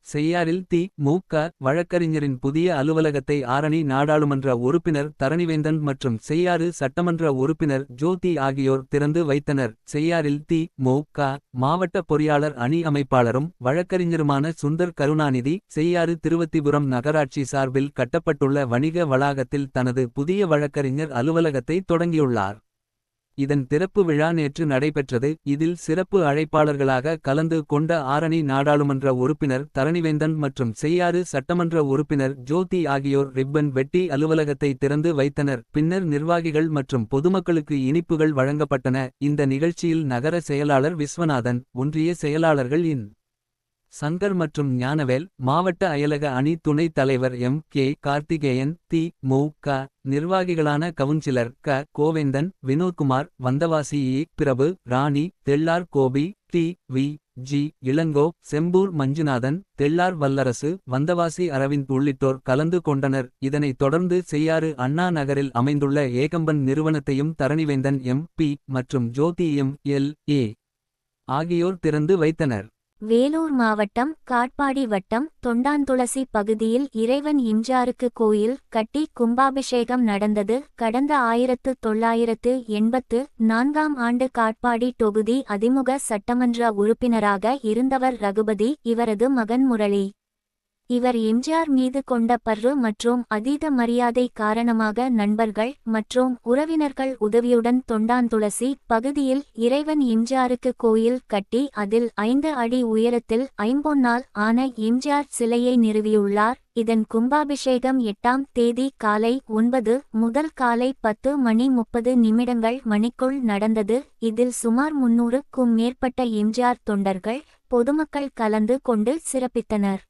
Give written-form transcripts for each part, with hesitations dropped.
செய்யாறில் தி. மு. க. வழக்கறிஞரின் புதிய அலுவலகத்தை ஆரணி நாடாளுமன்ற உறுப்பினர் தரணிவேந்தன் மற்றும் செய்யாறு சட்டமன்ற உறுப்பினர் ஜோதி ஆகியோர் திறந்து வைத்தனர். செய்யாறில் தி. மு. க. மாவட்ட பொறியாளர் அணி அமைப்பாளரும் வழக்கறிஞருமான சுந்தர் கருணாநிதி செய்யாறு திருவத்திபுரம் நகராட்சி சார்பில் கட்டப்பட்டுள்ள வணிக வளாகத்தில் தனது புதிய வழக்கறிஞர் அலுவலகத்தை தொடங்கியுள்ளார். இதன் திறப்பு விழா நேற்று நடைபெற்றது. இதில் சிறப்பு அழைப்பாளர்களாக கலந்து கொண்ட ஆரணி நாடாளுமன்ற உறுப்பினர் தரணிவேந்தன் மற்றும் செய்யாறு சட்டமன்ற உறுப்பினர் ஜோதி ஆகியோர் ரிப்பன் வெட்டி அலுவலகத்தை திறந்து வைத்தனர். பின்னர் நிர்வாகிகள் மற்றும் பொதுமக்களுக்கு இனிப்புகள் வழங்கப்பட்டன. இந்த நிகழ்ச்சியில் நகர செயலாளர் விஸ்வநாதன், ஒன்றிய செயலாளர்கள் இன். சங்கர் மற்றும் ஞானவேல், மாவட்ட அயலக அணி துணைத் தலைவர் எம். கே. கார்த்திகேயன், தி. மு. க. நிர்வாகிகளான கவுன்சிலர் க. கோவேந்தன், வினோத்குமார், வந்தவாசி இ. Prabhu, Rani, Thellar Gopi, T. V. G. Ilango, Chembur Manjunathan, Thellar Vallarasu, Vandavasi Aravind உள்ளிட்டோர் கலந்து கொண்டனர். இதனைத் தொடர்ந்து செய்யாறு அண்ணா நகரில் அமைந்துள்ள ஏகம்பன் நிறுவனத்தையும் தரணிவேந்தன் எம். பி. மற்றும் ஜோதி எம். எல். ஏ. ஆகியோர் திறந்து வைத்தனர். வேலூர் மாவட்டம் காட்பாடி வட்டம் தொண்டாந்துளசி பகுதியில் இறைவன் எம்ஜிஆருக்கு கோயில் கட்டி கும்பாபிஷேகம் நடந்தது. கடந்த 1984ஆம் ஆண்டு காட்பாடி தொகுதி அதிமுக சட்டமன்ற உறுப்பினராக இருந்தவர் ரகுபதி. இவரது மகன் முரளி. இவர் எம்ஜிஆர் மீது கொண்ட பற்று மற்றும் அதீத மரியாதை காரணமாக நண்பர்கள் மற்றும் உறவினர்கள் உதவியுடன் தொண்டாந்துளசி பகுதியில் இறைவன் எம்ஜிஆருக்கு கோயில் கட்டி அதில் 5 அடி உயரத்தில் ஐம்பொன்னால் ஆன எம்ஜிஆர் சிலையை நிறுவியுள்ளார். இதன் கும்பாபிஷேகம் 8ஆம் தேதி காலை 9 முதல் காலை 10:30 மணிக்குள் நடந்தது. இதில் சுமார் 300க்கும் மேற்பட்ட எம்ஜிஆர் தொண்டர்கள் பொதுமக்கள் கலந்து கொண்டு சிறப்பித்தனர்.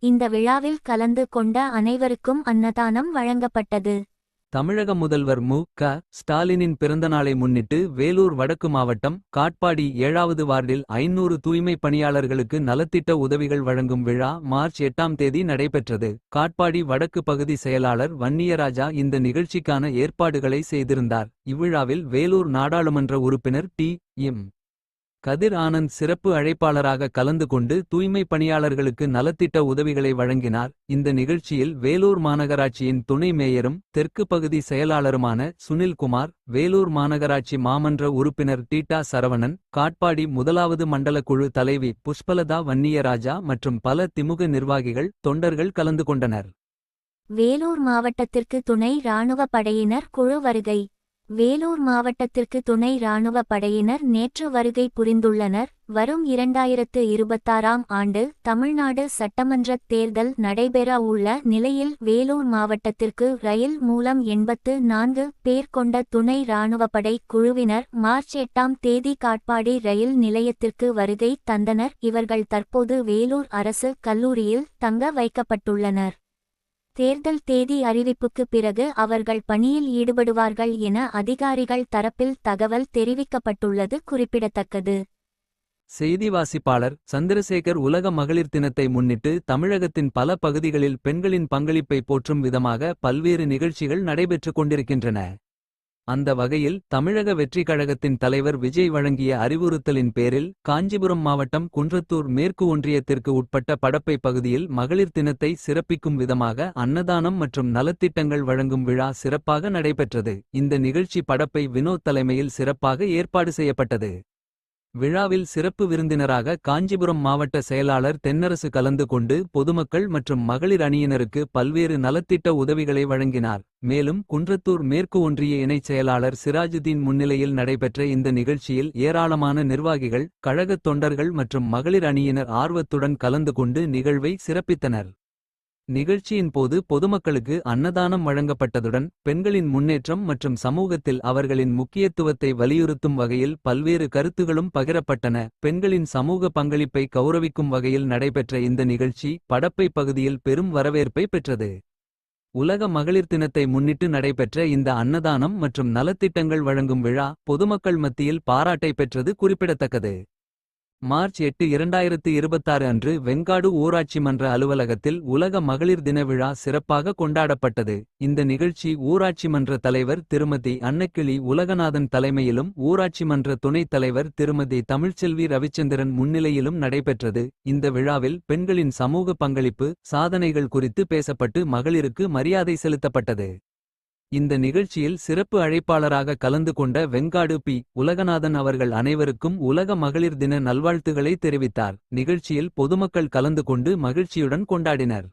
இந்த விழாவில் கலந்து கொண்ட அனைவருக்கும் அன்னதானம் வழங்கப்பட்டது. தமிழக முதல்வர் மு. க. ஸ்டாலினின் பிறந்தநாளை முன்னிட்டு வேலூர் வடக்கு மாவட்டம் காட்பாடி 7வது வார்டில் 500 தூய்மை பணியாளர்களுக்கு நலத்திட்ட உதவிகள் வழங்கும் விழா மார்ச் 8ஆம் தேதி நடைபெற்றது. காட்பாடி வடக்கு பகுதி செயலாளர் வன்னியராஜா இந்த நிகழ்ச்சிக்கான ஏற்பாடுகளை செய்திருந்தார். இவ்விழாவில் வேலூர் நாடாளுமன்ற உறுப்பினர் டி. எம். கதிர் ஆனந்த் சிறப்பு அழைப்பாளராக கலந்து கொண்டு தூய்மை பணியாளர்களுக்கு நலத்திட்ட உதவிகளை வழங்கினார். இந்த நிகழ்ச்சியில் வேலூர் மாநகராட்சியின் துணை மேயரும் தெற்கு பகுதி செயலாளருமான சுனில்குமார், வேலூர் மாநகராட்சி மாமன்ற உறுப்பினர் டீட்டா சரவணன், காட்பாடி 1வது மண்டல குழு தலைவி புஷ்பலதா வன்னியராஜா மற்றும் பல திமுக நிர்வாகிகள் தொண்டர்கள் கலந்து கொண்டனர். வேலூர் மாவட்டத்திற்கு துணை இராணுவ படையினர் குழு வருகை. வேலூர் மாவட்டத்திற்கு துணை இராணுவ படையினர் நேற்று வருகை புரிந்துள்ளனர். வரும் 2026ஆம் ஆண்டு தமிழ்நாடு சட்டமன்றத் தேர்தல் நடைபெற உள்ள நிலையில் வேலூர் மாவட்டத்திற்கு ரயில் மூலம் 84 பேர் கொண்ட துணை இராணுவப்படை குழுவினர் மார்ச் 8ஆம் தேதி காட்பாடி ரயில் நிலையத்திற்கு வருகை தந்தனர். இவர்கள் தற்போது வேலூர் அரசு கல்லூரியில் தங்க வைக்கப்பட்டுள்ளனர். தேர்தல் தேதி அறிவிப்புக்கு பிறகு அவர்கள் பணியில் ஈடுபடுவார்கள் என அதிகாரிகள் தரப்பில் தகவல் தெரிவிக்கப்பட்டுள்ளது குறிப்பிடத்தக்கது. செய்தி வாசிப்பாளர் சந்திரசேகர் உலக மகளிர் தினத்தை முன்னிட்டு தமிழகத்தின் பல பகுதிகளில் பெண்களின் பங்களிப்பை போற்றும் விதமாக பல்வேறு நிகழ்ச்சிகள் நடைபெற்றுக் கொண்டிருக்கின்றன. அந்த வகையில் தமிழக வெற்றிக் கழகத்தின் தலைவர் விஜய் வழங்கிய அறிவுறுத்தலின் பேரில் காஞ்சிபுரம் மாவட்டம் குன்றத்தூர் மேற்கு ஒன்றியத்திற்கு உட்பட்ட படப்பை பகுதியில் மகளிர் தினத்தை சிறப்பிக்கும் விதமாக அன்னதானம் மற்றும் நலத்திட்டங்கள் வழங்கும் விழா சிறப்பாக நடைபெற்றது. இந்த நிகழ்ச்சி படப்பை வினோத் தலைமையில் சிறப்பாக ஏற்பாடு செய்யப்பட்டது. விழாவில் சிறப்பு விருந்தினராக காஞ்சிபுரம் மாவட்ட செயலாளர் தென்னரசு கலந்து கொண்டு பொதுமக்கள் மற்றும் மகளிர் அணியினருக்கு பல்வேறு நலத்திட்ட உதவிகளை வழங்கினார். மேலும் குன்றத்தூர் மேற்கு ஒன்றிய இணைச் செயலாளர் சிராஜுதீன் முன்னிலையில் நடைபெற்ற இந்த நிகழ்ச்சியில் ஏராளமான நிர்வாகிகள், கழகத் தொண்டர்கள் மற்றும் மகளிர் அணியினர் ஆர்வத்துடன் கலந்து கொண்டு நிகழ்வை சிறப்பித்தனர். நிகழ்ச்சியின் போது பொதுமக்களுக்கு அன்னதானம் வழங்கப்பட்டதுடன் பெண்களின் முன்னேற்றம் மற்றும் சமூகத்தில் அவர்களின் முக்கியத்துவத்தை வலியுறுத்தும் வகையில் பல்வேறு கருத்துகளும் பகிரப்பட்டன. பெண்களின் சமூக பங்களிப்பை கௌரவிக்கும் வகையில் நடைபெற்ற இந்த நிகழ்ச்சி படப்பை பகுதியில் பெரும் வரவேற்பை பெற்றது. உலக மகளிர் தினத்தை முன்னிட்டு நடைபெற்ற இந்த அன்னதானம் மற்றும் நலத்திட்டங்கள் வழங்கும் விழா பொதுமக்கள் மத்தியில் பாராட்டை பெற்றது குறிப்பிடத்தக்கது. மார்ச் 8 2026 அன்று வெங்காடு ஊராட்சி மன்ற அலுவலகத்தில் உலக மகளிர் தின விழா சிறப்பாக கொண்டாடப்பட்டது. இந்த நிகழ்ச்சி ஊராட்சி மன்ற தலைவர் திருமதி அன்னக்கிளி உலகநாதன் தலைமையிலும் ஊராட்சி மன்ற துணைத் தலைவர் திருமதி தமிழ்ச்செல்வி ரவிச்சந்திரன் முன்னிலையிலும் நடைபெற்றது. இந்த விழாவில் பெண்களின் சமூக பங்களிப்பு சாதனைகள் குறித்து பேசப்பட்டு மகளிருக்கு மரியாதை செலுத்தப்பட்டது. இந்த நிகழ்ச்சியில் சிறப்பு அழைப்பாளராக கலந்து கொண்ட வெங்காடு பி. உலகநாதன் அவர்கள் அனைவருக்கும் உலக மகளிர் தின நல்வாழ்த்துகளை தெரிவித்தார். நிகழ்ச்சியில் பொதுமக்கள் கலந்து கொண்டு மகிழ்ச்சியுடன் கொண்டாடினர்.